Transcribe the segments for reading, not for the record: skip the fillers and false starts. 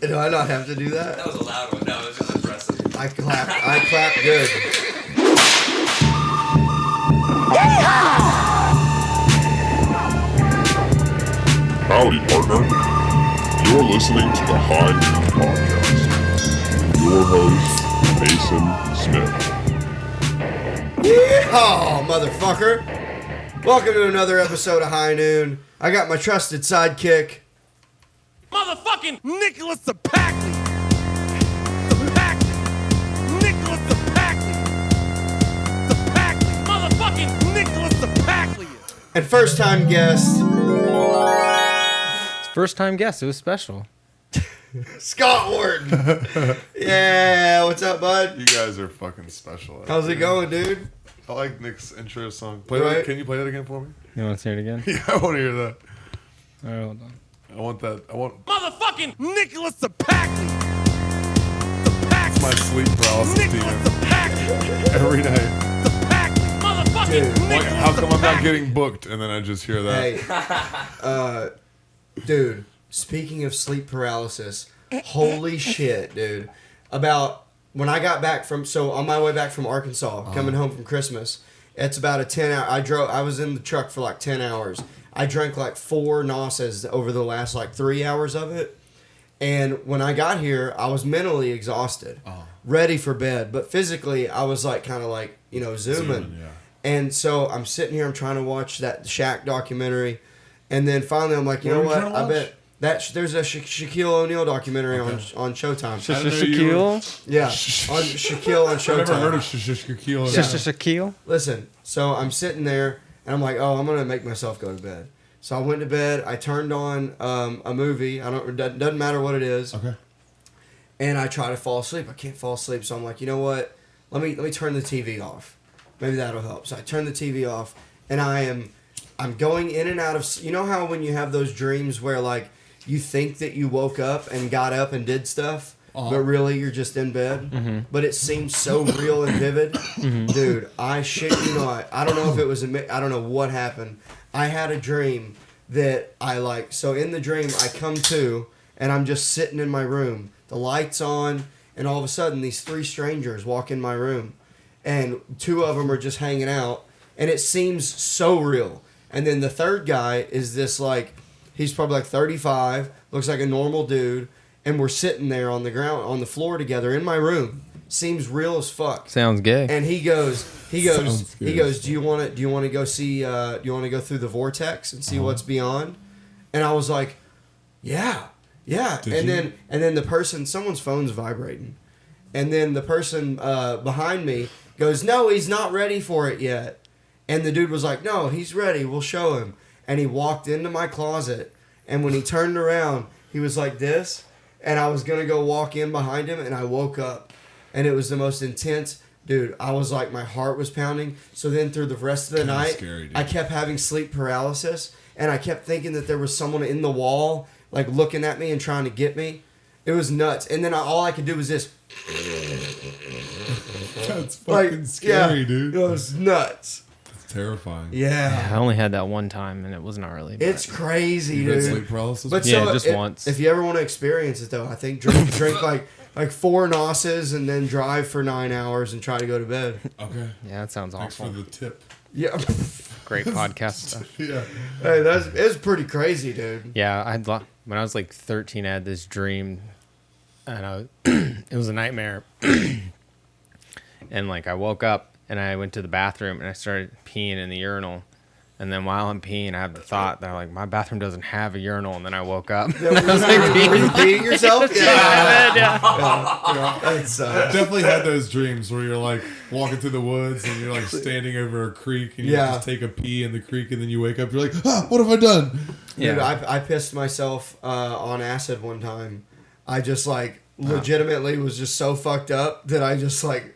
Do I not have to do that? That was a loud one. No, it was just impressive. I clap good. Howdy, partner. You're listening to the High Noon Podcast. Your host, Mason Smith. Yeehaw, motherfucker. Welcome to another episode of High Noon. I got my trusted sidekick, Motherfucking Nicholas Ceppaglia. Nicholas Ceppaglia. Motherfucking Nicholas Ceppaglia. and first-time guest, First time guest. It was special. Scott Wharton. Yeah, what's up, bud? You guys are fucking special. How's it going, dude? I like Nick's intro song. Right. Can you play that again for me? You want to say it again? Yeah, I want to hear that. All right, hold on. I want that. I want Motherfucking Nicholas Ceppaglia. my sleep paralysis Nicholas demon Ceppaglia. every night. Motherfucking Dude, Like, Nicholas how come I'm not Ceppaglia. getting booked and then I just hear that? Hey, dude, speaking of sleep paralysis, holy shit, dude. About when I got back on my way back from Arkansas, coming home from Christmas, it's about a 10-hour, I was in the truck for like 10 hours. I drank like 4 Nosses over the last like 3 hours of it. And when I got here, I was mentally exhausted, ready for bed. But physically, I was like kind of like, zooming. Yeah. And so I'm sitting here, I'm trying to watch that Shaq documentary. And then finally I'm like, you What know are you what? trying to I watch? bet there's a Shaquille O'Neal documentary on Showtime. I didn't know you were- Shaquille? Yeah, on Shaquille on I've never heard of Showtime. Shaquille. Shaquille? Listen, so I'm sitting there and I'm like, oh, I'm gonna make myself go to bed. So I went to bed. I turned on a movie. It doesn't matter what it is. Okay. And I try to fall asleep. I can't fall asleep. So I'm like, you know what? Let me turn the TV off. Maybe that'll help. So I turn the TV off, and I'm going in and out of. You know how when you have those dreams where like you think that you woke up and got up and did stuff, but really you're just in bed. But it seems so real and vivid, dude. I shit you not. I don't know if it was I don't know what happened. I had a dream that I like. So in the dream, I come to, and I'm just sitting in my room. The lights on, and all of a sudden, these 3 strangers walk in my room, and 2 of them are just hanging out, and it seems so real. And then the third guy is this like, he's probably like 35, looks like a normal dude, and we're sitting there on the ground, on the floor together in my room. Seems real as fuck. Sounds gay. And he goes, Sounds good. do you want to go see, do you want to go through the vortex and see what's beyond? And I was like, yeah. Did you? And then the person, someone's phone's vibrating. And then the person behind me goes, no, he's not ready for it yet. And the dude was like, no, he's ready. We'll show him. And he walked into my closet. And when he turned around, he was like this. And I was going to go walk in behind him. And I woke up. And it was the most intense. Dude, I was like, my heart was pounding. So then through the rest of the night, scary, dude. I kept having sleep paralysis. And I kept thinking that there was someone in the wall, like looking at me and trying to get me. It was nuts. And then all I could do was this. That's fucking scary, dude. It was nuts. It's terrifying. Yeah. I only had that one time, and it was gnarly. but- It's crazy, You had sleep dude. paralysis? But Yeah, so just once. If you ever want to experience it, though, I think drink like 4 Nosses and then drive for 9 hours and try to go to bed. Okay. Yeah, that sounds Thanks awful. for the tip. Yeah. Great podcast stuff. Yeah. Hey, it was pretty crazy, dude. Yeah, when I was like 13, I had this dream, and it was a nightmare. And like I woke up and I went to the bathroom and I started peeing in the urinal. And then while I'm peeing, I have the thought that like my bathroom doesn't have a urinal. And then I woke up. Were you peeing yourself? Yeah. That's Definitely had those dreams where you're like walking through the woods and you're like standing over a creek and you Yeah. just take a pee in the creek and then you wake up, you're like, what have I done? Dude, Yeah. I pissed myself on acid one time. I just like legitimately was just so fucked up that I just started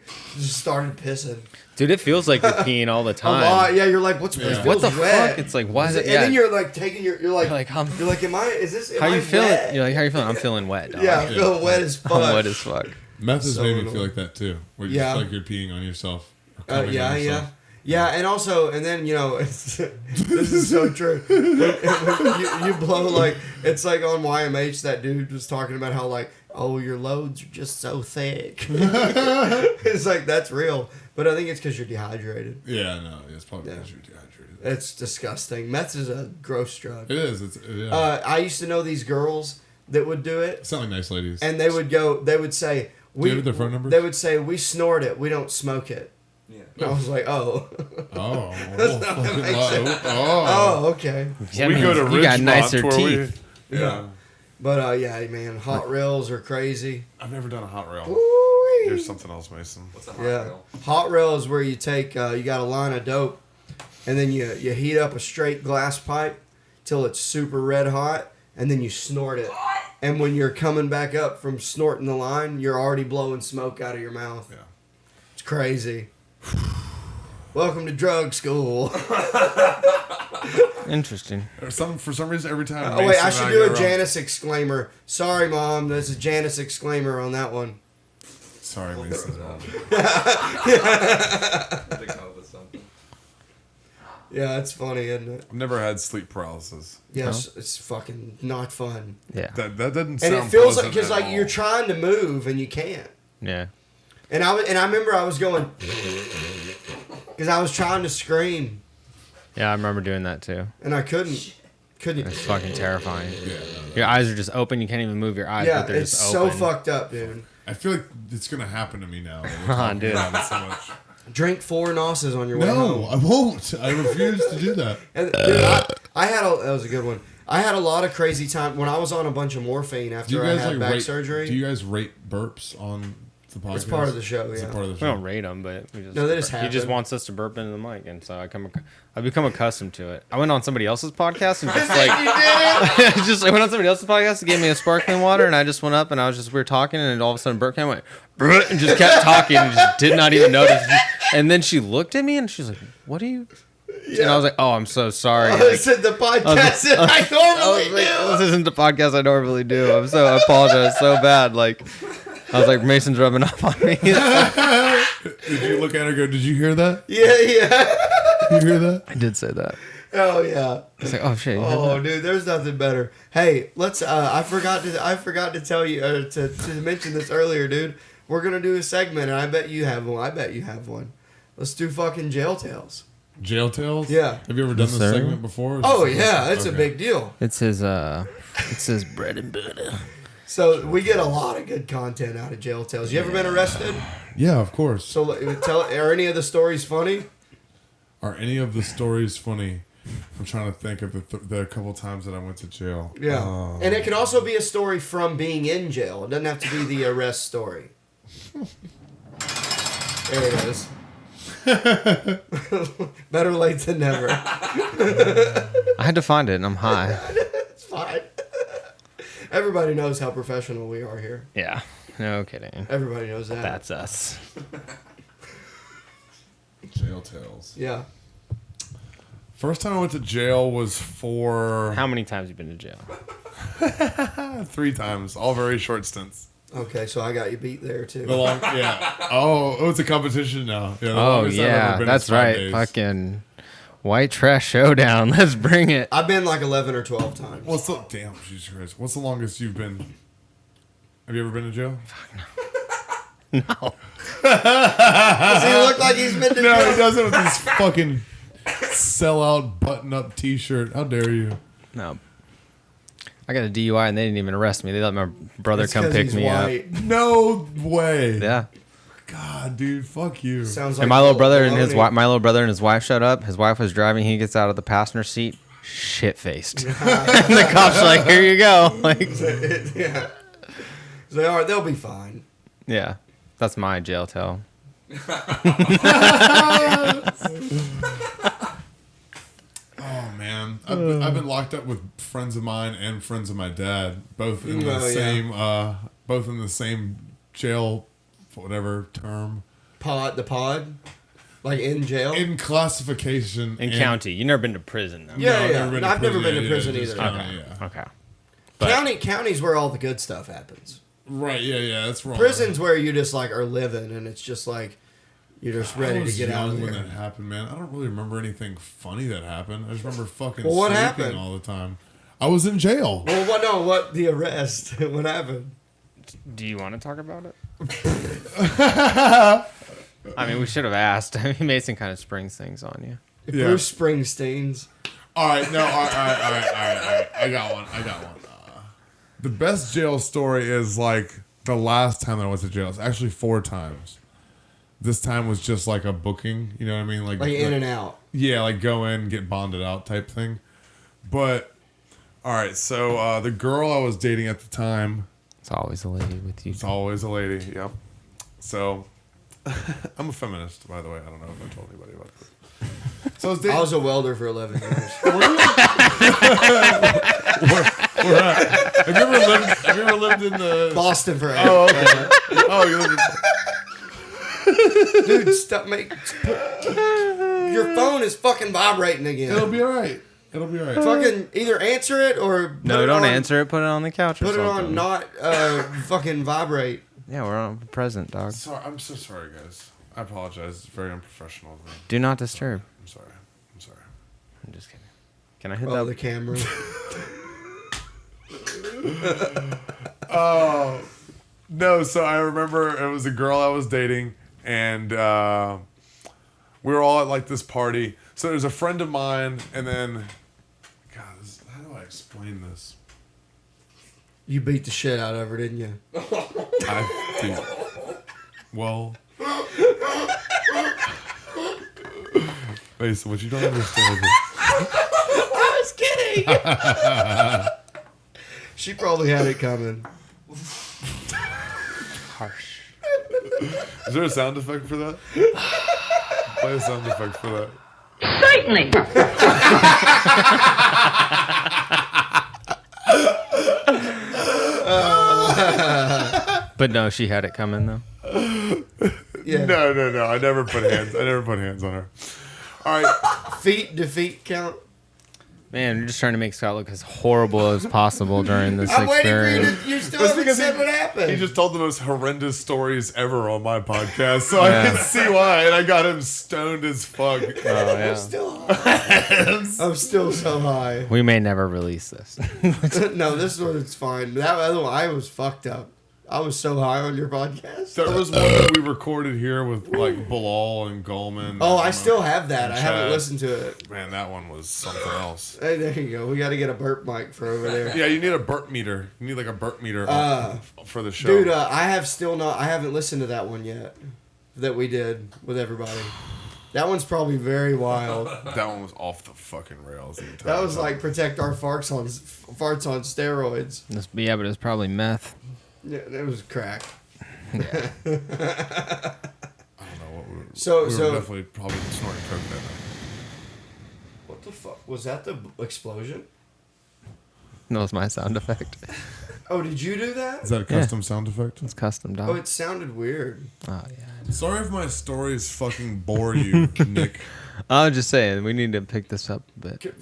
pissing. Dude, it feels like you're peeing all the A time. lot. Yeah, you're like, it What feels the wet. fuck? It's like, why is it? And Yeah. then you're like taking you're like, am is this? Am how I you feeling? wet? You're like, how you feeling? I'm feeling wet, dog. Yeah, I feel wet as fuck. I'm wet as fuck. Meth has So made me annoying. feel like that too. Where you Yeah. just feel like you're peeing on yourself. Or coming on Yeah. yourself. Yeah, and also, and then, this is so true. You blow, like, it's like on YMH, that dude was talking about how, like, oh, your loads are just so thick. It's like, that's real. But I think it's because you're dehydrated. Yeah, no, it's probably because you're dehydrated. It's disgusting. Meth is a gross drug. It is. Yeah. I used to know these girls that would do it. Sound like nice ladies. And they would say, do you have their phone numbers? They would say, we snort it, we don't smoke it. Yeah. And I was like, oh. Oh. That's not what makes sense. Oh. Oh, okay. Yeah, We go to you got Ridgemont nicer where we- teeth. Yeah. But, yeah, man, hot rails are crazy. I've never done a hot rail. Woo-wee. Here's something else, Mason. What's a hot Yeah. rail? Hot rail is where you take, you got a line of dope, and then you heat up a straight glass pipe till it's super red hot, and then you snort it. And when you're coming back up from snorting the line, you're already blowing smoke out of your mouth. Yeah. It's crazy. Welcome to drug school. Interesting. For some reason, every time. Oh, wait, Mason I and should do go a around- Janice exclaimer. Sorry, Mom, there's a Janice exclaimer on that one. Sorry, Mason. I think I was something. Yeah, it's funny, isn't it? I've never had sleep paralysis. Yes, it's fucking not fun. Yeah. That doesn't And sound it feels like, pleasant because at like all. you're trying to move and you can't. Yeah. And I remember I was going, because I was trying to scream Yeah, I remember doing that too. and I couldn't. It's fucking terrifying. Your eyes are just open. You can't even move your eyes, Yeah, but they're it's just so open. fucked up, dude. I feel like it's gonna happen to me now. Dude. So much. Drink 4 Nosses on your way No, home. I won't. I refuse to do that. And, dude, I had that was a good one. I had a lot of crazy time when I was on a bunch of morphine Do you after I guys had like back rate? surgery. Do you guys rate burps on the podcast? It's part of the show, It's a yeah. part of the We show. don't rate them, but we just, No, they just he just happen. wants us to burp into the mic, and so I become accustomed to it. I went on somebody else's podcast and just like I went on somebody else's podcast and gave me a sparkling water, and I just went up and we were talking, and all of a sudden Bert came and went "Brr," and just kept talking and just did not even notice. And then she looked at me and she's like, "What are you?" And I was like, "Oh, I'm so sorry." I Like, said the podcast that I normally do. this isn't the podcast I normally do. I apologize so bad. Like, I was like, Mason's rubbing off on me. Did you look at her and go, did you hear that? Yeah. Did you hear that? I did say that. Oh yeah. It's like, oh shit. You heard Oh that? dude, there's nothing better. Hey, let's. I forgot to tell you to mention this earlier, dude. We're gonna do a segment, and I bet you have one. I bet you have one. Let's do fucking jail tales. Jail Tales? Yeah. Have you ever done Yes, this sir. segment before? Oh yeah, it's a Okay. big deal. It's his bread and butter. So we get a lot of good content out of jail tales. You ever been arrested? Yeah, of course. So are any of the stories funny? Are any of the stories funny? I'm trying to think of the couple times that I went to jail. Yeah. And it can also be a story from being in jail. It doesn't have to be the arrest story. There it is. Better late than never. I had to find it, and I'm high. It's fine. Everybody knows how professional we are here. Yeah. No kidding. Everybody knows that. That's us. Jail Tales. Yeah. First time I went to jail was for How many times you been to jail? 3 times, all very short stints. Okay, so I got you beat there too. Yeah. Oh, it's a competition now. Yeah, the Oh longest I've ever yeah, been is that's 5 right. days. Fucking white trash showdown. Let's bring it. I've been like 11 or 12 times. What's the damn Jesus Christ? What's the longest you've been? Have you ever been to jail? No. Does he look like he's been to No, jail? he doesn't with this fucking sellout button-up T-shirt. How dare you? No. I got a DUI and they didn't even arrest me. They let my brother It's come 'cause pick he's me white. No way. up. Yeah. God, dude, fuck you. Sounds like And my little brother and his baloney. wife, my little brother and his wife showed up. His wife was driving. He gets out of the passenger seat, shit faced. And the cops are like, "Here you go." Like, Yeah. They'll be fine. yeah, that's my jail tale. Oh man, I've been locked up with friends of mine and friends of my dad, both in the Oh, yeah. same, both in the same jail, whatever term. The pod? Like in jail? In classification. In county, you never been to prison though. Yeah, yeah. to I've never been to Yeah, prison just either. county, yeah. Okay. But- County's where all the good stuff happens. Right, yeah, that's wrong. Prison's where you just like are living and it's just like, You're just I ready to was get out of young when there. that happened, man. I don't really remember anything funny that happened. I just remember fucking Well, what sleeping happened? all the time. I was in jail. Well, what? No, what? The arrest. What happened? Do you want to talk about it? I mean, we should have asked. I mean, Mason kind of springs things on you. Yeah. Bruce Springsteen's. All right, no, all right. I got one. The best jail story is like the last time that I went to jail. It's actually 4 times. This time was just like a booking. You know what I mean? Like in and out. Yeah, like go in, get bonded out type thing. But all right, so the girl I was dating at the time. It's always a lady with you. It's always a lady. Yep. So I'm a feminist, by the way. I don't know if I told anybody about this. So I was dating. I was a welder for 11 years. Have you ever lived in the Boston for 8. Oh, okay. Oh, you lived in... Dude, stop your phone is fucking vibrating again. It'll be all right. It'll be all right. Fucking either answer it or No, put it don't on- answer it. Put it on the couch or Put it something. on not fucking vibrate. Yeah, we're on present, dog. Sorry, I'm so sorry, guys. I apologize. It's very unprofessional of me. Do not disturb. I'm sorry. I'm just kidding. Can I hit Oh, that? the camera. Oh no! So I remember it was a girl I was dating, and we were all at like this party. So there's a friend of mine, and then, God, how do I explain this? You beat the shit out of her, didn't you? Well, Mason, what you don't understand is I was kidding. She probably had it coming. Harsh. Is there a sound effect for that? Play a sound effect for that. Certainly. But no, she had it coming though. Yeah. No. I never put hands on her. All right. Defeat count. Man, you're just trying to make Scott look as horrible as possible during this I'm waiting for you experience. to. You still That's haven't because said what happened. He just told the most horrendous stories ever on my podcast, so I can see why. And I got him stoned as fuck. Oh, yeah. Still high. I'm still so high. We may never release this. No, this one it's fine. That other one, I was fucked up. I was so high on your podcast. There was one that we recorded here with like Bilal and Gulman. Oh, I still have that. I haven't Chad. listened to it. Man, that one was something else. Hey, there you go. We got to get a burp mic for over there. Yeah, you need a burp meter. You need like a burp meter for the show. Dude, I haven't listened to that one yet. That we did with everybody. That one's probably very wild. That one was off the fucking rails. The entire That was time. like protect our farts on steroids. Yeah, but it's probably meth. Yeah, it was crack. Yeah. I don't know what we were. So- we were so- definitely probably snorting coke that night. What the fuck? Was that the explosion? That was my sound effect. Oh, did you do that? Is that a custom sound effect? It's custom, dog. Oh, it sounded weird. Oh, yeah. Sorry if my stories fucking bore you, Nick. I was just saying, we need to pick this up a bit.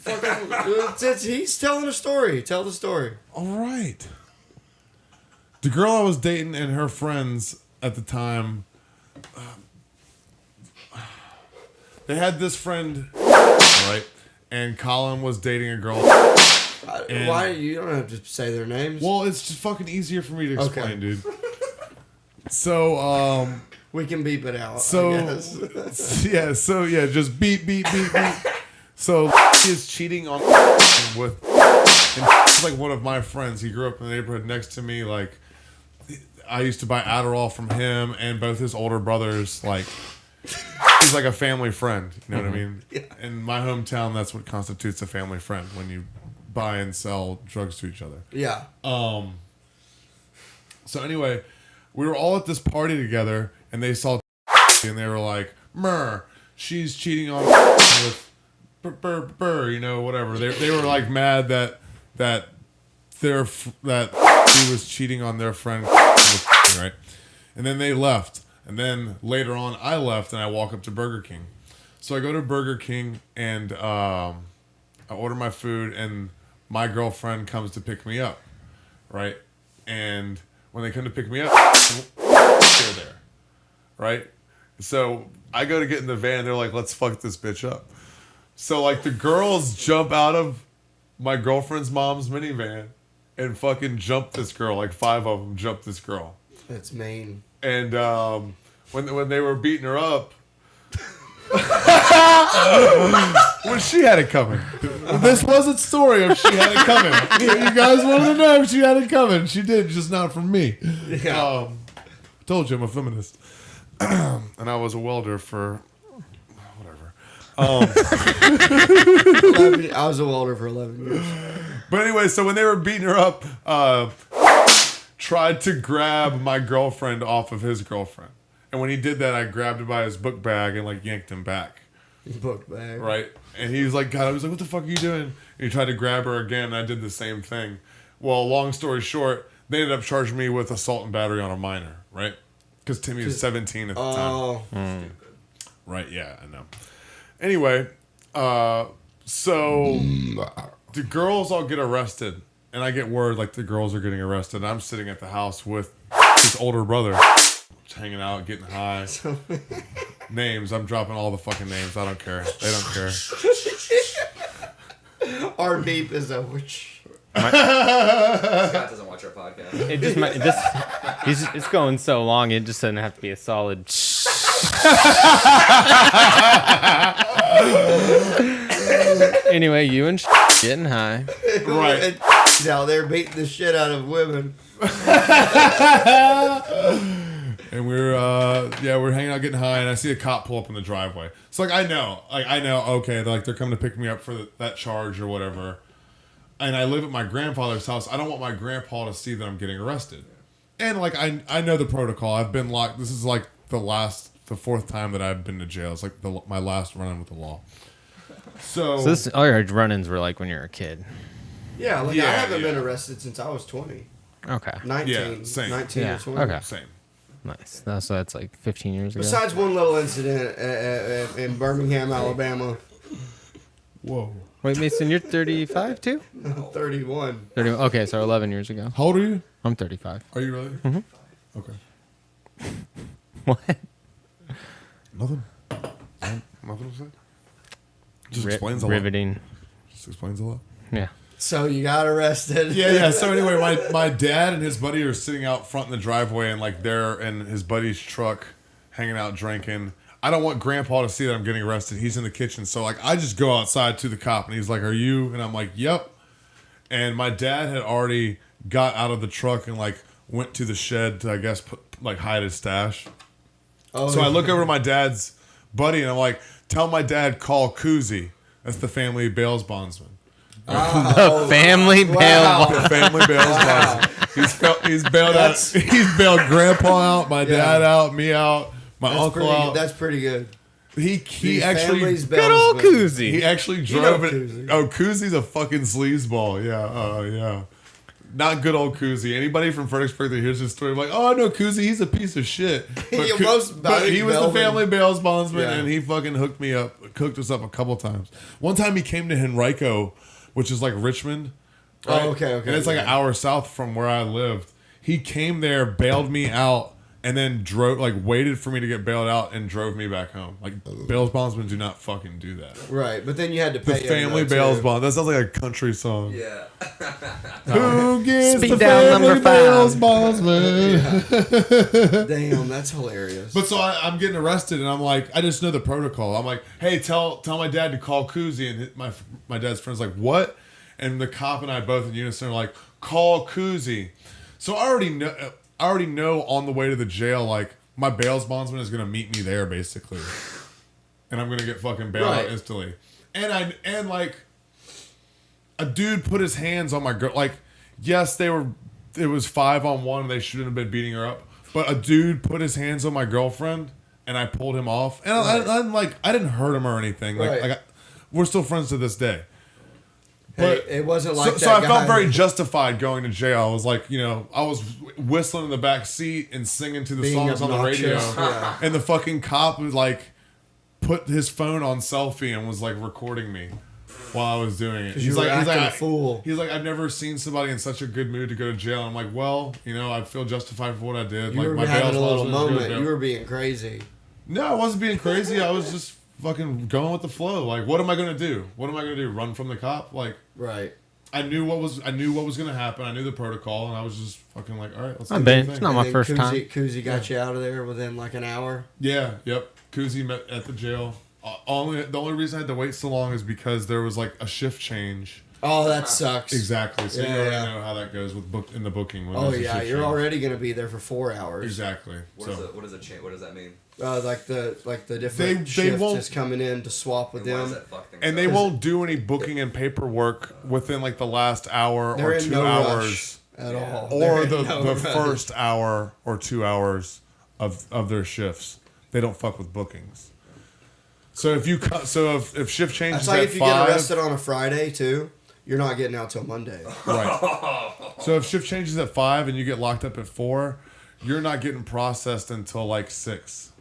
He's telling a story. Tell the story. All right. The girl I was dating and her friends at the time, they had this friend, right? And Colin was dating a girl. And- Why? You don't have to say their names. Well, it's just fucking easier for me to explain, Okay. dude. So, we can beep it out. So I guess. just beep. So he is cheating on with and like one of my friends. He grew up in the neighborhood next to me. Like I used to buy Adderall from him and both his older brothers. Like he's like a family friend. You know what I mean? Yeah. In my hometown, that's what constitutes a family friend when you buy and sell drugs to each other. Yeah. So anyway, we were all at this party together, and they saw and they were like, "Mer, she's cheating on with burr, you know, whatever." They were like mad that he was cheating on their friend, right? And then they left, and then later on, I left, and I walk up to Burger King. So I go to Burger King, and I order my food, and my girlfriend comes to pick me up, right? And when they come to pick me up, they're there, right? So I go to get in the van. They're like, let's fuck this bitch up. So like the girls jump out of my girlfriend's mom's minivan and fucking jump this girl. Like 5 of them jumped this girl. That's mean. And when they were beating her up, well, she had it coming. This wasn't story of she had it coming. You guys wanted to know if she had it coming. She did, just not from me. Yeah. I told you I'm a feminist. And I was a welder for whatever. I was a welder for 11 years. But anyway, so when they were beating her up, tried to grab my girlfriend off of his girlfriend. And when he did that, I grabbed him by his book bag and like yanked him back. Book bag. Right? And he was like, God, I was like, what the fuck are you doing? And he tried to grab her again, and I did the same thing. Well, long story short, they ended up charging me with assault and battery on a minor, right? Because Timmy was 17 at the time. Oh. Right, yeah, I know. Anyway, so the girls all get arrested, and I get word like the girls are getting arrested, and I'm sitting at the house with his older brother, just hanging out, getting high. Names, I'm dropping all the fucking names. I don't care. They don't care. Our beep is a witch. Scott doesn't watch our podcast. It just it's going so long. It just doesn't have to be a solid. Anyway, you and getting high. Right. And out there beating the shit out of women. And we're hanging out getting high, and I see a cop pull up in the driveway. So like I know, okay, they're coming to pick me up for that charge or whatever. And I live at my grandfather's house. I don't want my grandpa to see that I'm getting arrested. And like I know the protocol. I've been locked. This is like the 4th time that I've been to jail. It's like my last run-in with the law. So All your run-ins were like when you were a kid. Yeah, like I haven't been arrested since I was 20. Okay. 19. Yeah, same. 19 Yeah, or 20. okay. same. Nice. So that's like 15 years ago. Besides one little incident in Birmingham, Alabama. Whoa. Wait, Mason, you're 35 too? 31. 30. Okay, so 11 years ago. How old are you? I'm 35. Are you really? Mm-hmm. Okay. What? Nothing. Nothing to say. Just explains a lot. Riveting. Just explains a lot. Yeah. So you got arrested. Yeah. So anyway, my dad and his buddy are sitting out front in the driveway, and like they're in his buddy's truck, hanging out drinking. I don't want Grandpa to see that I'm getting arrested. He's in the kitchen, so like I just go outside to the cop, and he's like, "Are you?" And I'm like, "Yep." And my dad had already got out of the truck and like went to the shed to, I guess, hide his stash. Oh, So I look over to my dad's buddy, and I'm like, "Tell my dad call Koozie. That's the family bails bondsman." The family bail. The family bails bondsman. He's bailed out. He's bailed Grandpa out, my dad out, me out, my uncle out. That's pretty good. He actually Good old Koozie. he actually drove it. Koozie. Oh, Koozie's a fucking sleazeball. Yeah, yeah. Not good old Koozie. Anybody from Fredericksburg that hears this story, like, oh no, Koozie, he's a piece of shit. But, but he was the family bails bondsman, and he fucking hooked us up a couple times. One time he came to Henrico, which is like Richmond. Right? Oh, okay. And it's like an hour south from where I lived. He came there, bailed me out, and then waited for me to get bailed out and drove me back home. Like, bails bondsmen do not fucking do that. Right, but then you had to pay The family bails bond. That sounds like a country song. Yeah. Who gets Speed the down family number 5. bails bondsman? Damn, that's hilarious. But so I'm getting arrested, and I'm like, I just know the protocol. I'm like, hey, tell my dad to call Koozie, and my dad's friend's like, what? And the cop and I both in unison are like, call Koozie. So I already know on the way to the jail, like, my bails bondsman is gonna meet me there basically, and I'm gonna get fucking bailed out instantly. And like, a dude put his hands on my girl. Like, yes, it was 5-on-1, and they shouldn't have been beating her up. But a dude put his hands on my girlfriend, and I pulled him off. And I'm like, I didn't hurt him or anything. Like, we're still friends to this day. But it wasn't like that. So I felt very justified going to jail. I was like, I was whistling in the back seat and singing to the Being songs on the radio. obnoxious, yeah. And the fucking cop was like, put his phone on selfie and was like recording me while I was doing it. You were acting a fool. He's like, I've never seen somebody in such a good mood to go to jail. And I'm like, well, I feel justified for what I did. You like were my having bail's a little bondsman was moment. good. You were being crazy. No, I wasn't being crazy. I was just fucking going with the flow. Like, what am I gonna do? What am I gonna do? Run from the cop? Like, Right. I knew what was gonna happen. I knew the protocol, and I was just fucking like, all right, let's. I've do the been. thing. It's not And my then first time. Koozie got you out of there within like an hour. Yeah. Yep. Koozie met at the jail. The only reason I had to wait so long is because there was like a shift change. Oh, that sucks. Exactly. So you Yeah, already yeah. know how that goes with in the booking. When Oh there's a yeah, shift you're change. already gonna be there for 4 hours. Exactly. What does that mean? Like the different They shift won't- is coming in to swap with And why does them. that fuck things And up? they won't do any booking and paperwork within like the last hour They're or in 2 no hours. rush at all. Or They're in the no rush. first hour or 2 hours of their shifts. They don't fuck with bookings. So if if shift change That's is like at if you 5, get arrested on a Friday too, you're not getting out till Monday. right? So if shift changes at 5 and you get locked up at 4, you're not getting processed until like 6.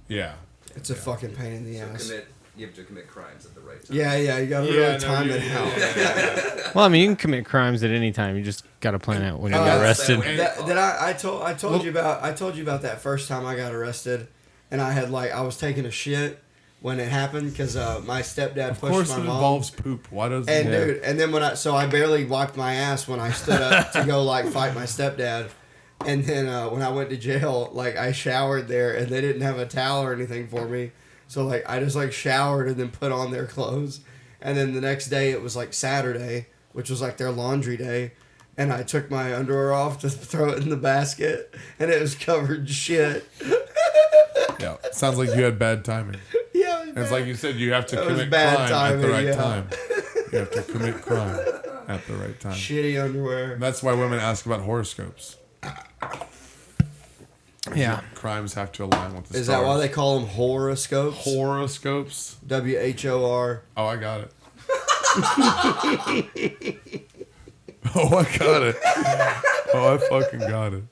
Yeah. It's a fucking pain in the ass. You have to commit crimes at the right time. Yeah, you gotta really time it out. Well, I mean, you can commit crimes at any time. You just got to plan out when you get arrested. I told you about that first time I got arrested, and I had I was taking a shit when it happened because my stepdad Of pushed course, my it mom. involves poop. Why does And dude, and then I barely wiped my ass when I stood up to go fight my stepdad, and then when I went to jail, I showered there, and they didn't have a towel or anything for me, so I just showered and then put on their clothes, and then the next day it was Saturday, which was their laundry day, and I took my underwear off to throw it in the basket, and it was covered in shit. Yeah, sounds like you had bad timing. Yeah, And it's like you said, you have to That was commit bad crime at the timing, right yeah. time. You have to commit crime at the right time. shitty underwear. And that's why women ask about horoscopes. Yeah. Crimes have to align with the Is stars. that why they call them horoscopes? Horoscopes? WHOR. Oh, I got it. Oh, I got it. Oh, I fucking got it.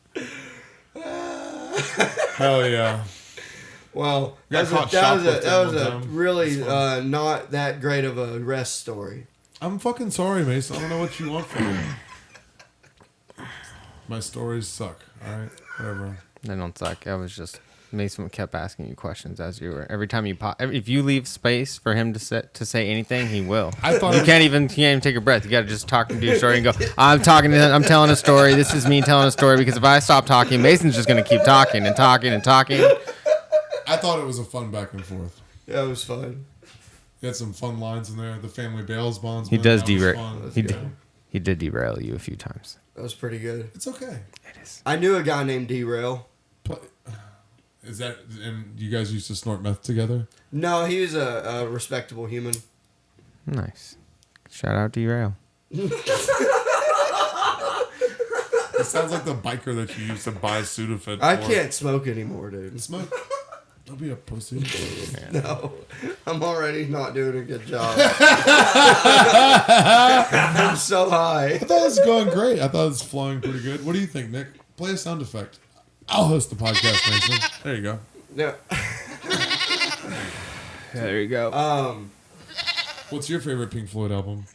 Hell yeah. Well, Got that caught was a shoplifting one that time. was a really That's not that great of a arrest story. I'm fucking sorry, Mason. I don't know what you want from me. My stories suck. All right, whatever. They don't suck. I was just Mason kept asking you questions as you were. Every time you if you leave space for him to say anything, he will. I thought You can't even take a breath. You got to just talk and do your story and go. I'm telling a story. This is me telling a story because if I stop talking, Mason's just gonna keep talking and talking and talking. I thought it was a fun back and forth. Yeah, it was fun. You had some fun lines in there. The family bails bonds. He does that was derail. fun. He did derail you a few times. That was pretty good. It's okay. It is. I knew a guy named Derail. Is that and you guys used to snort meth together? No, he was a respectable human. Nice. Shout out derail. It sounds like the biker that you used to buy Sudafed. I for. can't smoke anymore, dude. Smoke. Don't be a pussy. No, I'm already not doing a good job. I'm so high. I thought it was going great. I thought it was flowing pretty good. What do you think, Nick? Play a sound effect. I'll host the podcast, Mason. There you go. No. There you go. What's your favorite Pink Floyd album?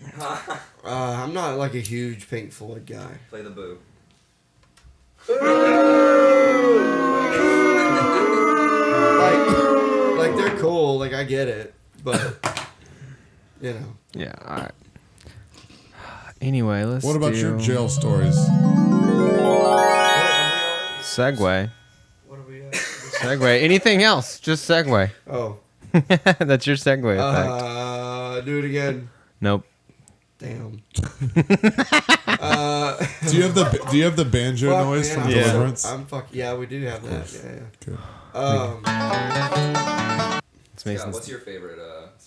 I'm not a huge Pink Floyd guy. Play the boo. They're cool. I get it, but Yeah. All right. Anyway, let's. What about your jail stories? Segue? What are we at? Segue. Anything else? Just segue. Oh. That's your segue effect. Do it again. Nope. Damn. Do you have the banjo Fuck, noise man, from I'm Deliverance? Yeah, we do have that. Yeah. Good. It's Scott, Mason's. what's your favorite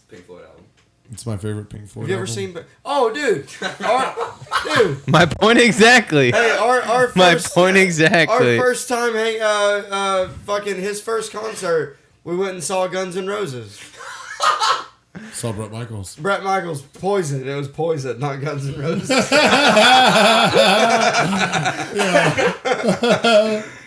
Pink Floyd album? It's my favorite Pink Floyd Have you ever album. seen? Oh, dude. Dude. My point exactly. Hey, our first, My point exactly. Our first time, fucking his first concert, we went and saw Guns N' Roses. Saw Brett Michaels. Brett Michaels, Poison. It was Poison, not Guns N' Roses.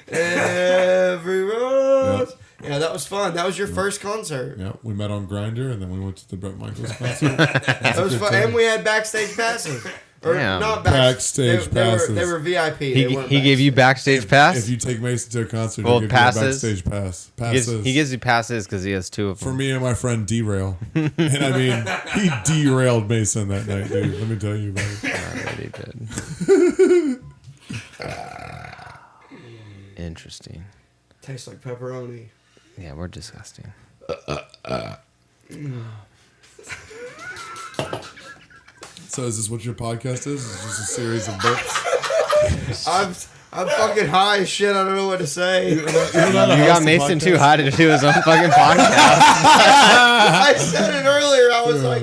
Every rose. Yeah, that was fun. That was your first concert. Yeah, we met on Grindr and then we went to the Brett Michaels concert. That was fun. And we had backstage passes. Or Damn. not Backstage passes. They were VIP. They weren't He gave you backstage pass. If you take Mason to a concert, Well, he'll give passes. you a backstage pass. He gives, Passes. he gives you passes because he has 2 of them. For me and my friend Derail. And I mean, he derailed Mason that night, dude. Let me tell you about it. Already did. Interesting. Tastes like pepperoni. Yeah, we're disgusting. So is this what your podcast is? It's just a series of burps? I'm fucking high as shit. I don't know what to say. You got Mason too high to do his own fucking podcast. I said it earlier. I was like,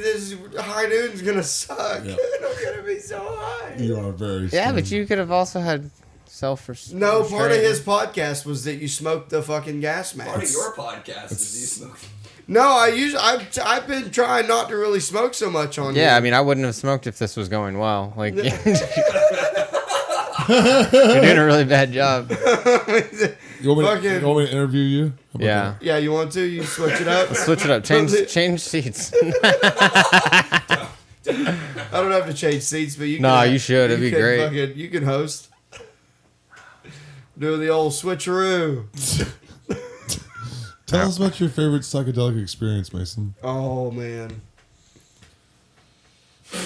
this high noon's gonna suck. Yeah. I'm gonna be so high. You are very Yeah, but strong. you could have also had self-restraint. No, part of his podcast was that you smoked the fucking gas mask. Part of your podcast is you smoke. No, I've been trying not to really smoke so much on. Yeah, here. I mean, I wouldn't have smoked if this was going well. Like, you're doing a really bad job. You want me to interview you? How about Yeah. that? Yeah, you want to? You switch it up. Switch it up. Change seats. I don't have to change seats, but you. Nah, can, you should. It'd be can great. You can host. Do the old switcheroo. Tell us about your favorite psychedelic experience, Mason. Oh man. I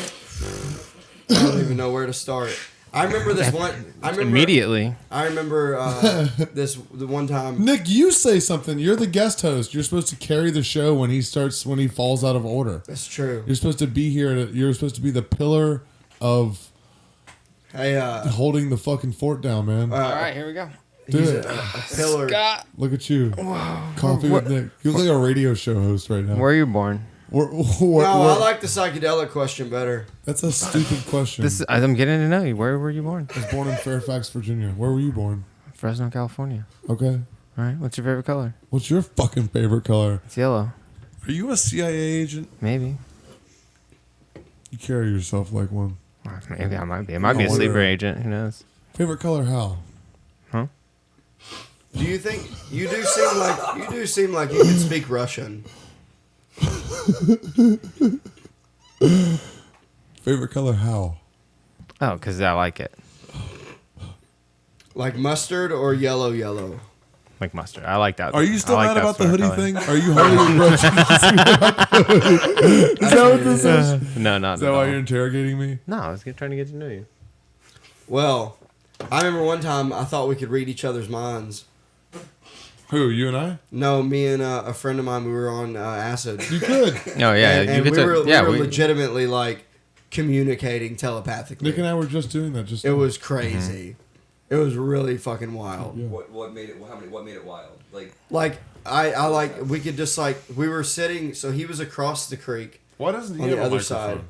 don't even know where to start. I remember this one. Immediately. I remember the one time. Nick, you say something. You're the guest host. You're supposed to carry the show when he falls out of order. That's true. You're supposed to be here. You're supposed to be the pillar of Hey, holding the fucking fort down, man. All right, here we go. Do he's it. a pillar. Scott, Look at you. Coffee with Nick. You look like a radio show host right now. where are you born? No, I like the psychedelic question better. That's a stupid question. I'm getting to know you. Where were you born? I was born in Fairfax, Virginia. Where were you born? Fresno, California. Okay. All right. What's your favorite color? What's your fucking favorite color? It's yellow. Are you a CIA agent? Maybe. You carry yourself like one. Maybe I might be. It might be a sleeper agent. Who knows? Favorite color, Hal? Huh? Do you think you do seem like you can speak Russian? Favorite color, Hal? Oh, because I like it. Like mustard or yellow? Like mustard. I like that. Are you still I like mad that about the sort hoodie of color. thing? Are you Hollywood Russian? Is that what this is? No, not Is at that why all. you're interrogating me? No, I was trying to get to know you. Well, I remember one time I thought we could read each other's minds. Who, you and I? No, me and a friend of mine, we were on acid. You could. Oh yeah, and you we get were, to. Yeah, we were legitimately like communicating telepathically. Nick and I were just doing that. Just It was crazy. It was really fucking wild. Yeah. What made it? What made it wild? Like I like we could just like we were sitting. So he was across the creek Why doesn't he on have the a other microphone? side.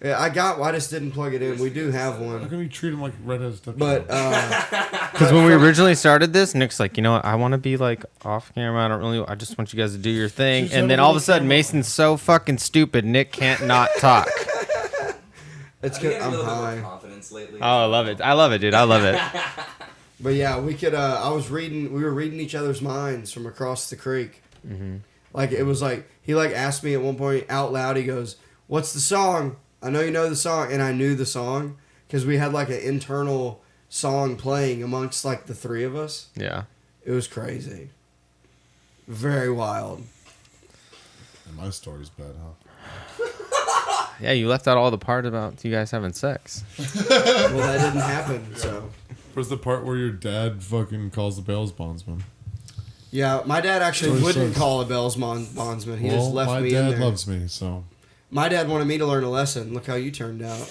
Yeah, I just didn't plug it in. We do have How one, come you treat him like redhead stepchild? but Because when we originally started this, Nick's like, you know what? I want to be like off camera. I just want you guys to do your thing. Just And have then a all of a little sudden, camera. Mason's so fucking stupid. Nick can't not talk. it's I'm good. getting a I'm little bit more high. confidence lately. Oh, I love it. I love it, dude. I love it. But yeah, we could. We were reading each other's minds from across the creek. Mm-hmm. Like it was like he like asked me at one point out loud. He goes, "What's the song? I know you know the song," and I knew the song because we had like an internal song playing amongst like the three of us. Yeah. It was crazy. Very wild. And my story's bad, huh? Yeah, you left out all the part about you guys having sex. Well, that didn't happen. So Where's the part where your dad fucking calls the bail bondsman? yeah, my dad actually Story wouldn't sucks. call a bondsman. He just left my me in dad there. loves me, so My dad wanted me to learn a lesson. Look how you turned out.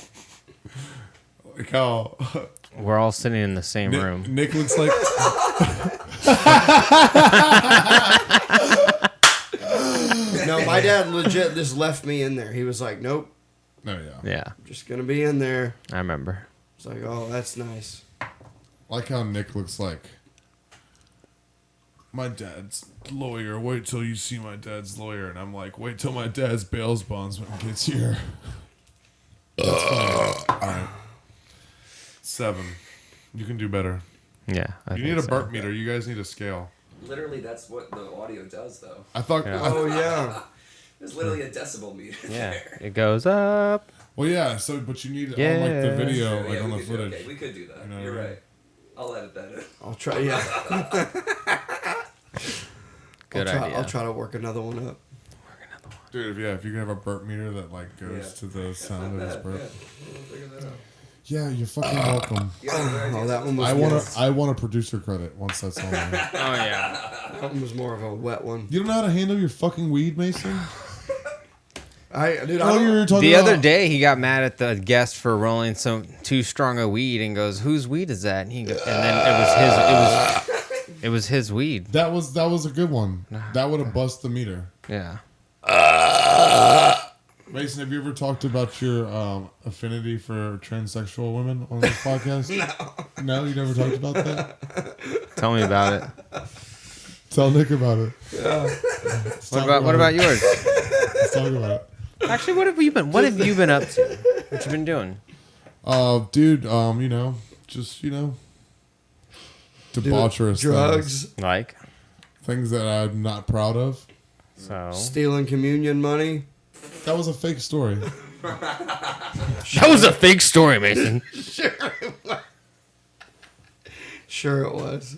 like how We're all sitting in the same room. Nick looks like. No, my dad legit just left me in there. He was like, "Nope, No, yeah. Yeah, I'm just gonna be in there." I remember. It's like, "Oh, that's nice." Like how Nick looks like. My dad's lawyer. Wait till you see my dad's lawyer, and I'm like, wait till my dad's bail bondsman gets here. That's fine. All right. 7. You can do better. Yeah. I You think need a so. burp meter. You guys need a scale. Literally, that's what the audio does, though. I thought. Yeah. Oh yeah. There's literally a decibel meter Yeah. there. It goes up. Well, yeah. So, but you need on like the video, like Yeah, on we the could footage. Okay, we could do that. You know You're what I mean? right. I'll edit that in. I'll try. Yeah. Good idea. I'll try to work another one up. Dude, if you can have a burp meter that like goes to the sound of his burp. We'll figure that out. Yeah, you're fucking welcome. Oh, that one was. I want a producer credit once that's on there. Oh yeah. That one was more of a wet one. You don't know how to handle your fucking weed, Mason? I Oh, you were talking The about, other day, he got mad at the guest for rolling too strong a weed, and goes, "Whose weed is that?" And then it was his. It was his weed. That was a good one. That would have bust the meter. Yeah. Mason, have you ever talked about your affinity for transsexual women on this podcast? No, you never talked about that? Tell me about it. Tell Nick about it. What about yours? Let's talk about it. Actually, what have you been up to? What you been doing? Dude, just debaucherous drugs, Like? things that I'm not proud of. So stealing communion money. That was a fake story. that was a fake story, Mason. Sure it was.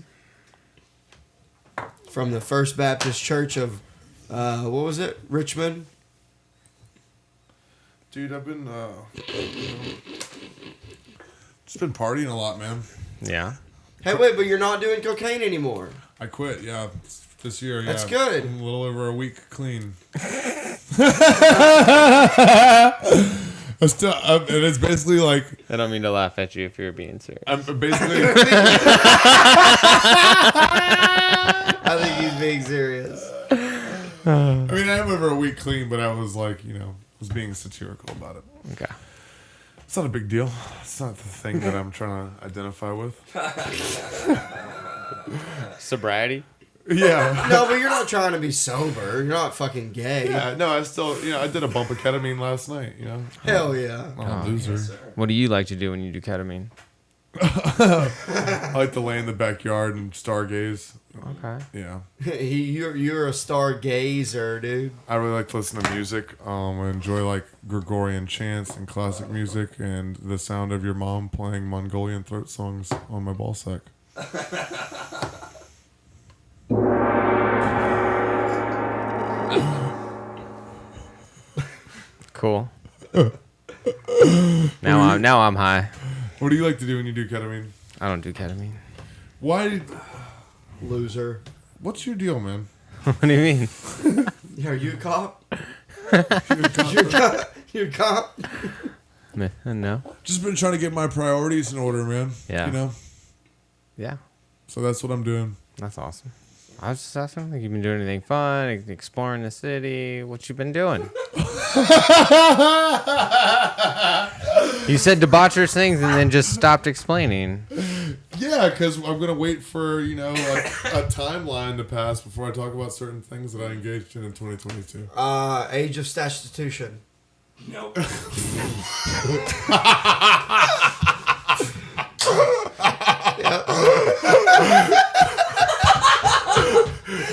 From the First Baptist Church of, what was it? Richmond? Dude, I've been just been partying a lot, man. Yeah. Hey, wait, but you're not doing cocaine anymore. I quit, yeah, this year. Yeah, That's good. I'm a little over a week clean. And it's basically like I don't mean to laugh at you if you're being serious. I'm basically. I think he's being serious. I mean, I am over a week clean, but I was like, was being satirical about it. Okay. It's not a big deal. It's not the thing that I'm trying to identify with. Sobriety? Yeah. No, but you're not trying to be sober. You're not fucking gay. Yeah, no, I still, I did a bump of ketamine last night, Hell yeah. I'm a loser. What do you like to do when you do ketamine? I like to lay in the backyard and stargaze. Okay. Yeah. You're a stargazer, dude. I really like to listen to music. I enjoy like Gregorian chants and classic music and the sound of your mom playing Mongolian throat songs on my ball sack. Cool. Now I'm high. What do you like to do when you do ketamine? I don't do ketamine. Why? Loser. What's your deal, man? What do you mean? Are you a cop? You're a cop? No. Just been trying to get my priorities in order, man. Yeah. Yeah. So that's what I'm doing. That's awesome. I was just asking, like, you been doing anything fun, exploring the city? What you been doing? You said debaucherous things and then just stopped explaining. Yeah, because I'm gonna wait for like a timeline to pass before I talk about certain things that I engaged in 2022. Age of Statution. Nope.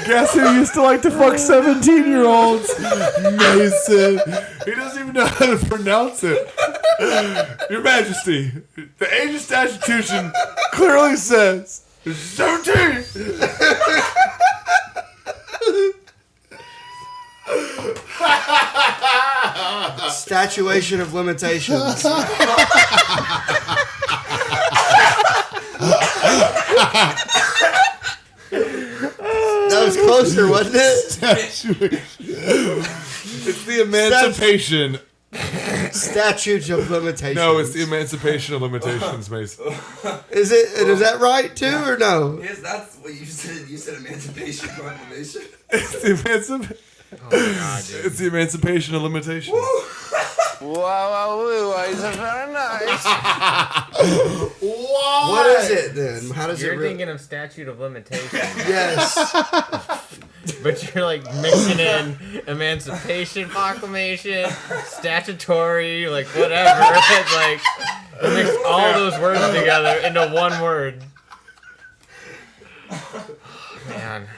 Guess who used to like to fuck 17-year-olds? Mason. He doesn't even know how to pronounce it. Your Majesty, the age of statution clearly says 17. Statuation of limitations. That was closer, wasn't it? It's the emancipation. Statutes of limitations. No, it's the emancipation of limitations, Mason. Is it? Is that right too, or no? Yes, that's what you said. You said emancipation proclamation. It's the emancipation. Oh my God, dude. It's the emancipation of limitations. Wow, he's very nice. What is it then? How does You're it? thinking of statute of limitations, Yes. but you're like mixing in emancipation proclamation, statutory, like whatever. It's like you mix all those words together into one word. Man.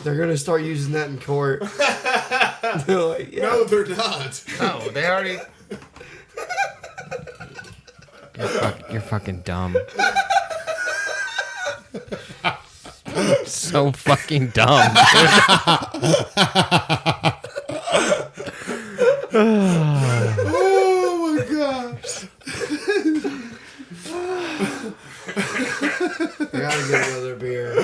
They're gonna start using that in court. They're like, yeah. No, they're not. No, they already. You're fucking dumb. So fucking dumb. Oh my gosh. I gotta get another beer.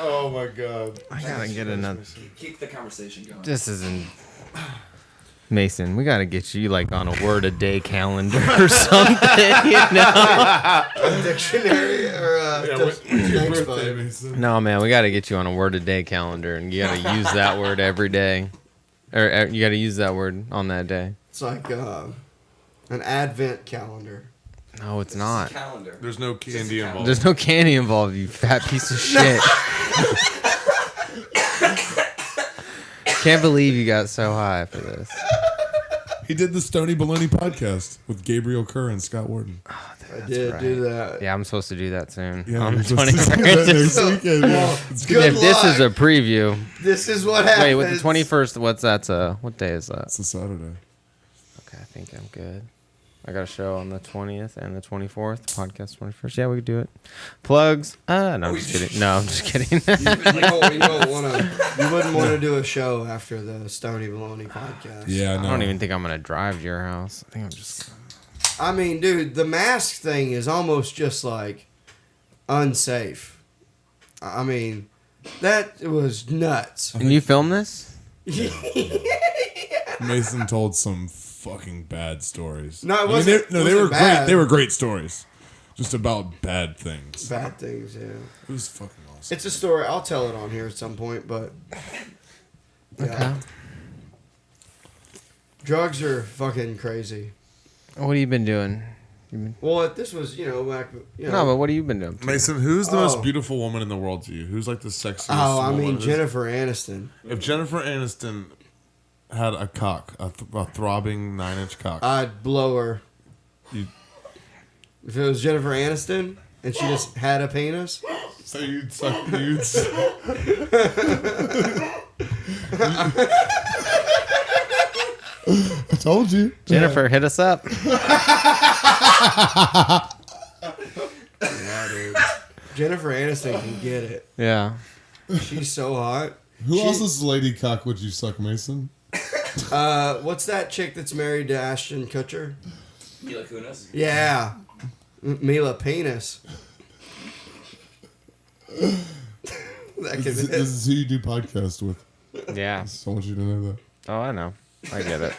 Oh my god. I gotta get another. Keep the conversation going. This isn't. Mason, we gotta get you like on a word a day calendar or something, you know? A dictionary or thanks, Birthday, bud. Mason. No, man, we gotta get you on a word a day calendar, and you gotta use that word every day, or you gotta use that word on that day. It's like an advent calendar. No, it's not. Calendar. There's no candy involved. There's no candy involved, you fat piece of shit. Can't believe you got so high for this. He did the Stoney Baloney podcast with Gabriel Kerr and Scott Wharton. I did do that. Yeah, I'm supposed to do that soon. Yeah, on the we're supposed to do that 21st. next weekend. Yeah. It's good. Good If this is a luck. preview, This is what happens. wait, with the 21st, what's that? What day is that? It's a Saturday. Okay, I think I'm good. I got a show on the 20th and the 24th. Podcast 21st. Yeah, we could do it. Plugs? No, I'm just kidding. No, I'm just kidding. You wouldn't want to do a show after the Stoney Baloney podcast. Yeah, I no. don't even think I'm gonna drive to your house. I think I'm just. I mean, dude, the mask thing is almost just like unsafe. I mean, that was nuts. Can you film this? Mason told some fucking bad stories. No, it I mean, wasn't. they wasn't were bad. great. They were great stories, just about bad things. bad things. Yeah, It was fucking awesome. it's a story. I'll tell it on here at some point, but yeah. Okay. Drugs are fucking crazy. What have you been doing? Well, this was back. No, but what have you been doing? Mason, who's the Oh. most beautiful woman in the world to you? Who's like the sexiest? Oh, I woman? mean Who's- Jennifer Aniston. If Jennifer Aniston had a cock, a throbbing 9-inch cock, I'd blow her. You- If it was Jennifer Aniston and she just had a penis. so you'd suck. I told you. Jennifer, hit us up. Yeah, dude. Jennifer Aniston can get it. Yeah. She's so hot. Who else's lady cock would you suck, Mason? What's that chick that's married to Ashton Kutcher? Mila Kunis. Yeah. Mila Penis. That could This be is who you do podcast with. Yeah. So I want you to know that. Oh, I know. I get it.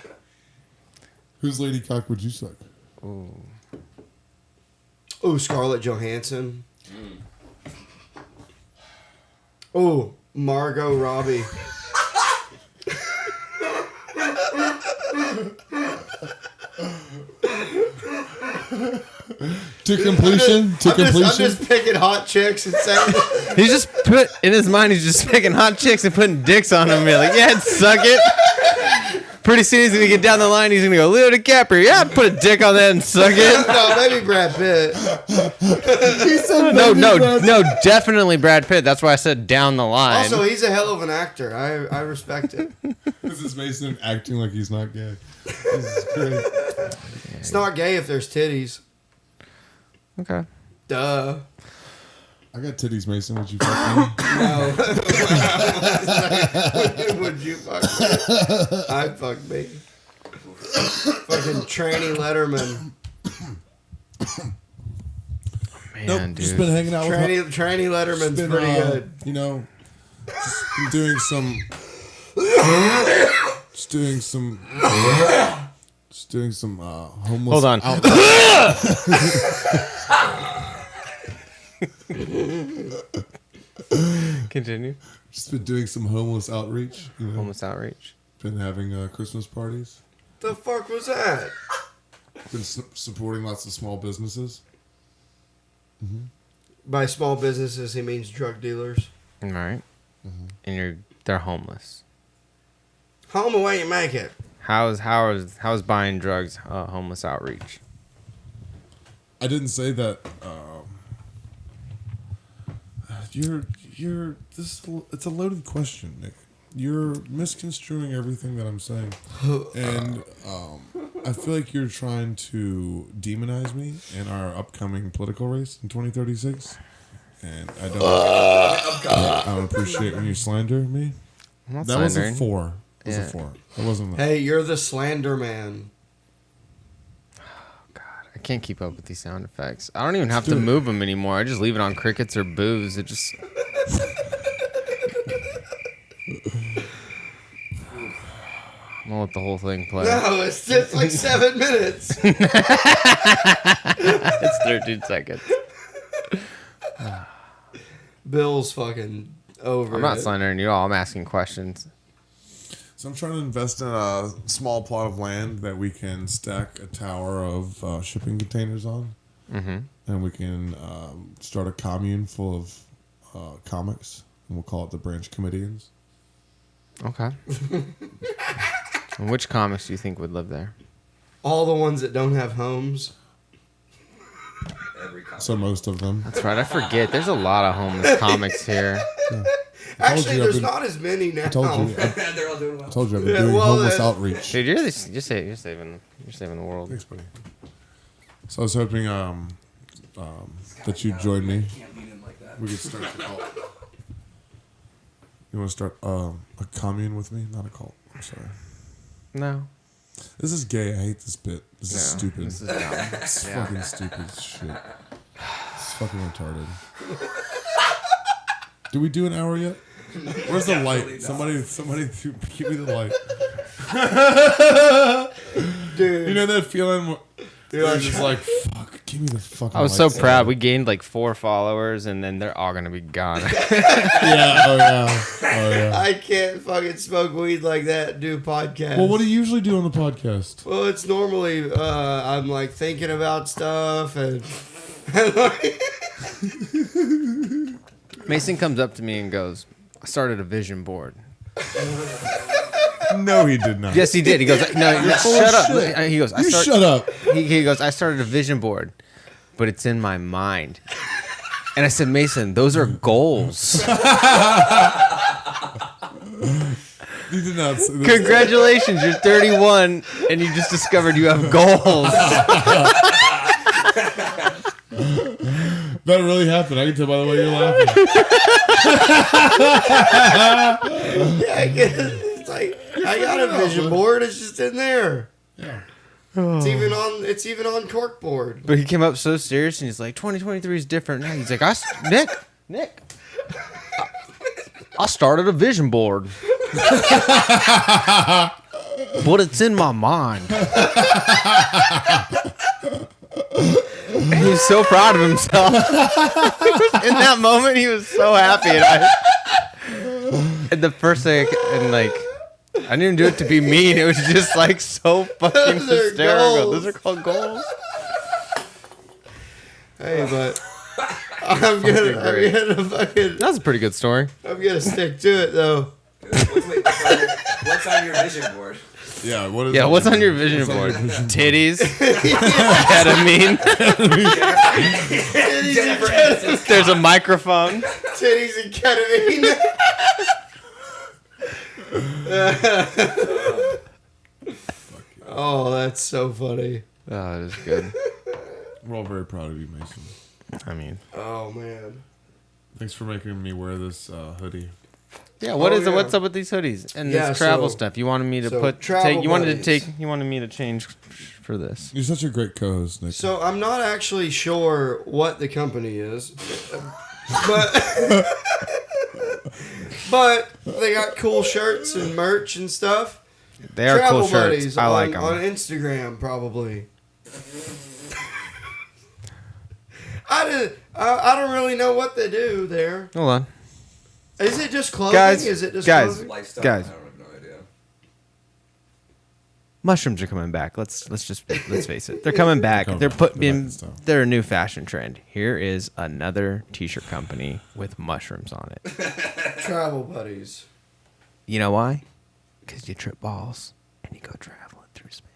Whose lady cock would you suck? Ooh. Oh, Scarlett Johansson. Oh, Margot Robbie. To completion? To completion? I'm just picking hot chicks and saying, He's just put in his mind. He's just picking hot chicks and putting dicks on them. And be like, yeah, suck it. Pretty soon he's gonna get down the line. He's gonna go, Leo DiCaprio. Yeah, I'd put a dick on that and suck it. no, maybe Brad Pitt. No, definitely Brad Pitt. That's why I said down the line. Also, he's a hell of an actor. I respect it. This is Mason acting like he's not gay. This is great. It's not gay if there's titties. Okay. Duh. I got titties, Mason. Would you fuck me? No. Would you fuck me? I'd fuck me. Fucking tranny Letterman. Man, Nope. dude. Just been hanging out with Tranny Letterman's been, pretty good. You know, just been doing some. Just doing some homeless. Hold on. Continue. Just been doing some homeless outreach. You know, Homeless outreach. been having Christmas parties. The fuck was that? Been supporting lots of small businesses. By small businesses, he means drug dealers. All right. And they're homeless. Home away you make it. How is buying drugs homeless outreach? I didn't say that. It's a loaded question, Nick. You're misconstruing everything that I'm saying, and I feel like you're trying to demonize me in our upcoming political race in 2036, and I don't appreciate when you slander me. I'm not That was a slandering. 4. It was Yeah. a 4. It wasn't. Hey, you're the slander man. I can't keep up with these sound effects. I don't even have to move them anymore. I just leave it on crickets or boos. It just. I'm gonna let the whole thing play. No, it's just like 7 minutes. It's 13 seconds. Bill's fucking over. I'm not it. slandering you all. I'm asking questions. So I'm trying to invest in a small plot of land that we can stack a tower of shipping containers on, and we can start a commune full of comics, and we'll call it the Branch Comedians. Okay. And which comics do you think would live there? All the ones that don't have homes. Every comic. So most of them. That's right. I forget. There's a lot of homeless comics here. Actually, you, I've there's been- not as many now. I told you. I They're all doing well. told you I've been Yeah, doing well, homeless that- outreach. Dude, you're saving the world. Thanks, buddy. So I was hoping that you join me. Can't lean in like that. We could start a cult. You want to start a commune with me? Not a cult. I'm sorry. No. This is gay. I hate this bit. This is stupid. This is dumb. It's fucking stupid shit. It's fucking retarded. Did we do an hour yet? Where's the light? Somebody, give me the light. Dude. You know that feeling? Where you're just like, fuck. Give me the fucking. I was so lights. proud. We gained like 4 followers, and then they're all gonna be gone. Yeah. Oh yeah. I can't fucking smoke weed like that and do podcasts. Well, what do you usually do on the podcast? Well, it's normally I'm like thinking about stuff and Mason comes up to me and goes, "I started a vision board." No, he did not. Yes, he did. He goes, "No, full shut of up." shit. He goes, You shut up. He goes, "I started a vision board, but it's in my mind." And I said, "Mason, those are goals." You did not. Say this. Congratulations, you're 31, and you just discovered you have goals. That really happened. I can tell by the way you're laughing. it's like I got a vision board. It's just in there. Yeah. It's even on corkboard. But he came up so serious, and he's like, 2023 is different now. He's like, Nick, I started a vision board. But it's in my mind. He was so proud of himself. In that moment, he was so happy. And the first thing, I didn't even do it to be mean. It was just like so fucking Those are hysterical. goals. Those are called goals. Hey, but I'm gonna That was a pretty good story. stick to it though. Wait, what's on your vision board? Yeah. What is? Yeah, what's on your vision board? Titties, ketamine. There's a microphone. Titties and ketamine. Oh, that's so funny. Oh, that is good. We're all very proud of you, Mason. I mean, Oh man. Thanks for making me wear this hoodie. yeah. What is it? yeah. What's up with these hoodies and Yeah, this travel so- stuff? You wanted me to so travel You wanted to buddies. take. You wanted me to change for this. You're such a great co-host, Nick. So I'm not actually sure what the company is, but but they got cool shirts and merch and stuff. They are Travel cool shirts. buddies I on, like them. on Instagram probably. I don't really know what they do there. Hold on, Is it just clothing? Guys, Is it just guys. clothing? Lifestyle. Guys. I don't have no idea. mushrooms are coming back. Let's face it. They're coming back. coming They're back. put They're in. back in style. They're a new fashion trend. Here is another t-shirt company with mushrooms on it. Travel buddies. You know why? Because you trip balls and you go traveling through space.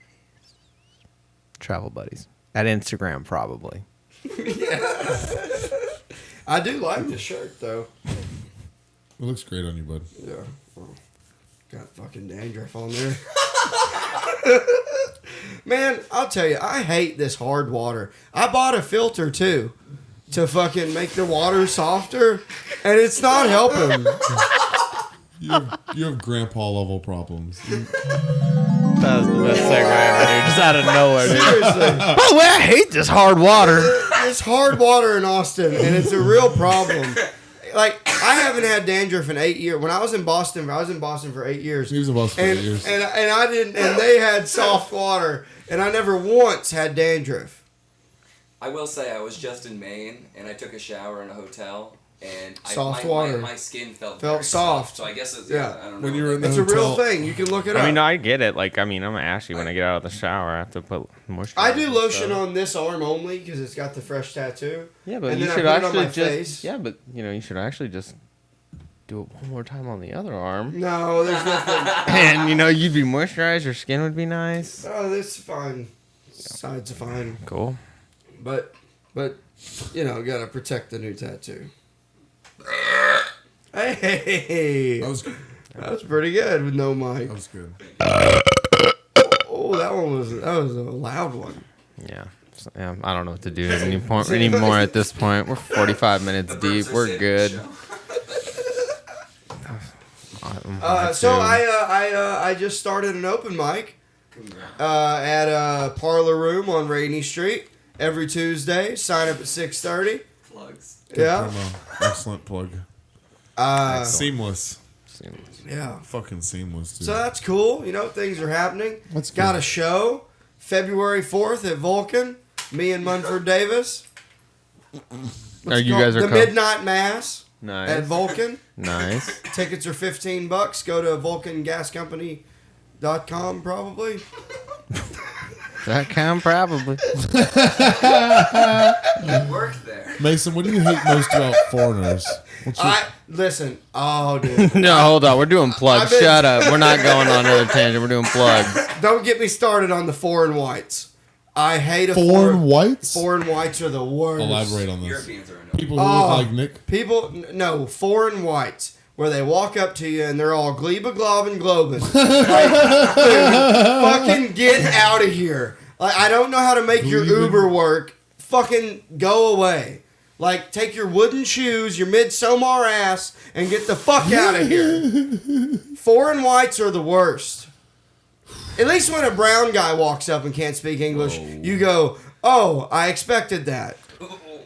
Travel buddies. At Instagram, probably. I do like the shirt though. It looks great on you, bud. Yeah. Well, got fucking dandruff on there. Man, I'll tell you, I hate this hard water. I bought a filter too to fucking make the water softer, and it's not helping. You have grandpa level problems. That was the best segue ever, dude. Just out of nowhere, dude. Seriously. By the way, I hate this hard water. It's hard water in Austin, and it's a real problem. Like, I haven't had dandruff in 8 years. When I was in Boston for 8 years. He was in Boston for 8 years. And I didn't, and they had soft water, and I never once had dandruff. I will say I was just in Maine and I took a shower in a hotel and my skin felt very soft. So I guess it's, Yeah. I don't know. When you were in the It's hotel, a real thing. You can look it up. I mean, I get it. Like, I mean, I'm ashy when I get out of the shower. I have to put moisturizer. I do lotion on. on this arm only because it's got the fresh tattoo. Yeah, but and you then should I put it on actually my just. face. Yeah, but you should actually just do it one more time on the other arm, No, there's nothing. and you'd be moisturized. Your skin would be nice. Oh, this is fine. Sides are fine. Cool. But gotta protect the new tattoo. Hey, that was pretty good with no mic. That was good. Oh, that was a loud one. Yeah. So, yeah. I don't know what to do anymore at this point. We're 45 minutes deep. We're good. So I just started an open mic at a Parlor Room on Rainey Street every Tuesday. Sign up at 6:30. Plugs. Good Yeah. promo. Excellent plug. Seamless. Yeah. Fucking seamless, dude. So that's cool. Things are happening. That's Got good. a show February 4th at Vulcan. Me and Munford Davis. Are you guys the Midnight Mass nice? at Vulcan. Nice. Tickets are $15. Go to vulcangascompany.com probably. That can probably. Work there. Mason, what do you hate most about foreigners? Listen. Oh, dude. No, hold on. We're doing plugs. I've been- Shut up. We're not going on another tangent. We're doing plugs. Don't get me started on the foreign whites. I hate Foreign whites? Foreign whites are the worst. Elaborate on this. Europeans are annoying. People who look like Nick. No, foreign whites. Where they walk up to you and they're all gleba globin globin. Fucking get out of here. Like, I don't know how to make your Uber work. Fucking go away. Like, take your wooden shoes, your midsummer ass, and get the fuck out of here. Foreign whites are the worst. At least when a brown guy walks up and can't speak English, you go, oh, I expected that.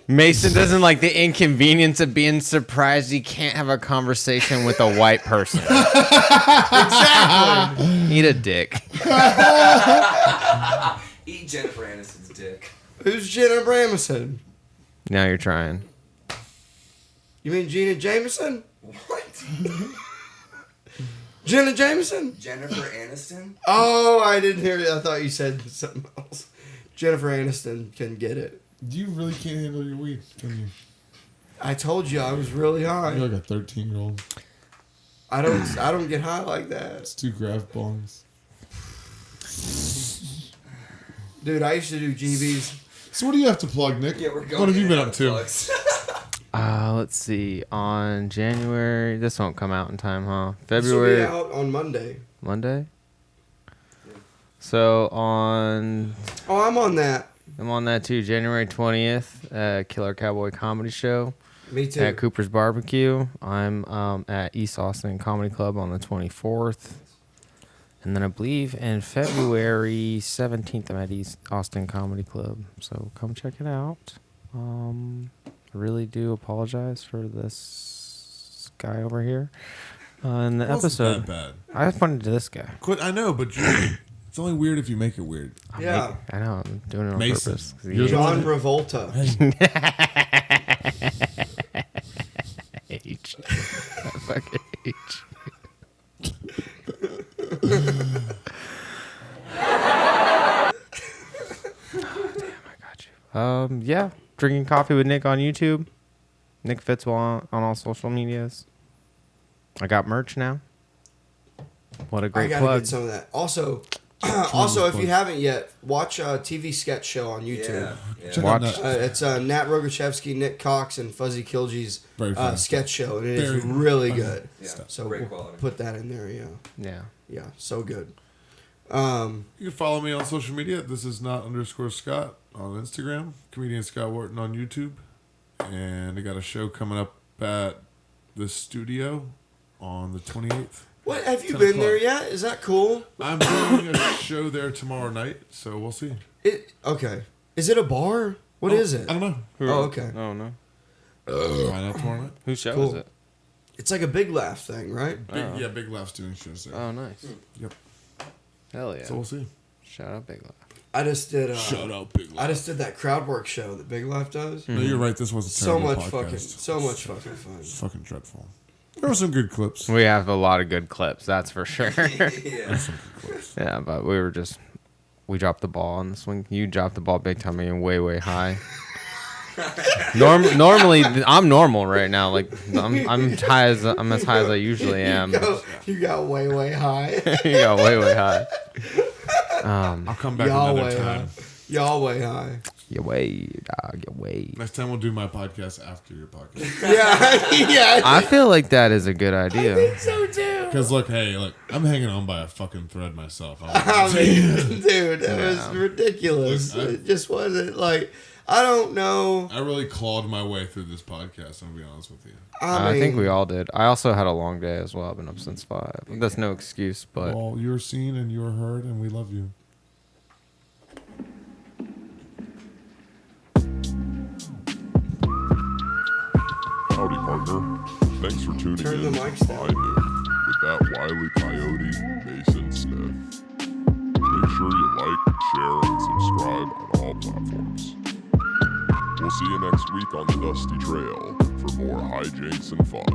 Mason doesn't like the inconvenience of being surprised he can't have a conversation with a white person. Exactly. Eat a dick. Eat Jennifer Aniston's dick. Who's Jenna Bramison? Now you're trying. You mean Gina Jameson? What? Jenna Jameson? Jennifer Aniston? Oh, I didn't hear it. I thought you said something else. Jennifer Aniston can get it. You really can't handle your weed, can you? I told you I was really high. You're like a 13-year-old. I don't get high like that. It's 2 graph bongs. Dude, I used to do GBs. So what do you have to plug, Nick? Yeah, we're going. What have you in been and up out to? of plugs. Let's see. On January, this won't come out in time, huh? This will February. be out on Monday. Monday? So on... Oh, I'm on that. I'm on that too. January 20th, Killer Cowboy Comedy Show Me too. at Cooper's Barbecue. I'm at East Austin Comedy Club on the 24th. And then I believe in February 17th, I'm at East Austin Comedy Club. So come check it out. I really do apologize for this guy over here in the It wasn't episode. that bad. I pointed to this guy. Quit. I know, but it's only weird if you make it weird. Yeah. I know. I'm doing it on Mason, purpose. you're the John one- Travolta. H. Fucking H. Yeah, drinking coffee with Nick on YouTube. Nick Fitzwell on all social medias. I got merch now. What a I great gotta plug! get some of that. Also, if you haven't yet, watch a TV sketch show on YouTube. Yeah. Check Watch. out that. It's Nat Rogachevsky, Nick Cox, and Fuzzy Kilgee's Very funny. sketch show, and it is Very really funny good. Yeah. So Great we'll quality. put that in there. Yeah. Yeah, so good. You can follow me on social media. This is not_Scott on Instagram. Comedian Scott Wharton on YouTube. And I got a show coming up at the studio on the 28th. What, have you been there yet? Is that cool? I'm doing a show there tomorrow night, so we'll see. Okay. Is it a bar? What is it? I don't know. Oh, okay. Oh, no. Find out tomorrow night. Whose show Cool. is it? It's like a Big Laugh thing, right? Yeah, Big Laugh's doing shows there. Oh, nice. Yep. Hell yeah. So we'll see. Shout out Big Laugh. I just did. Shut up, Big Laugh. I just did that crowd work show that Big Laugh does. No, you're right. This was a So terrible much podcast. fucking fun. It's fucking dreadful. There were some good clips. We have a lot of good clips, that's for sure. Yeah. Some good clips. Yeah, but we dropped the ball on the swing. You dropped the ball big time and way, way high. Normally, I'm normal right now. Like I'm as high as I usually am. You got way, way high. You got way, way high. I'll come back Y'all another way time. high. Y'all way high. You way, dog. You way. Next time we'll do my podcast after your podcast. Yeah. I feel like that is a good idea. So too. Because look, I'm hanging on by a fucking thread myself. I mean, dude, it was ridiculous. Look, It just wasn't like, I don't know. I really clawed my way through this podcast, I'm going to be honest with you. I think we all did. I also had a long day as well. I've been up since 5. That's no excuse, but Well, you're seen and you're heard, and we love you. Howdy, partner. Thanks for tuning Turn the in mics to down. High Noon with that wily coyote, Mason Smith. Make sure you like, share, and subscribe on all platforms. We'll see you next week on the Dusty Trail for more hijinks and fun.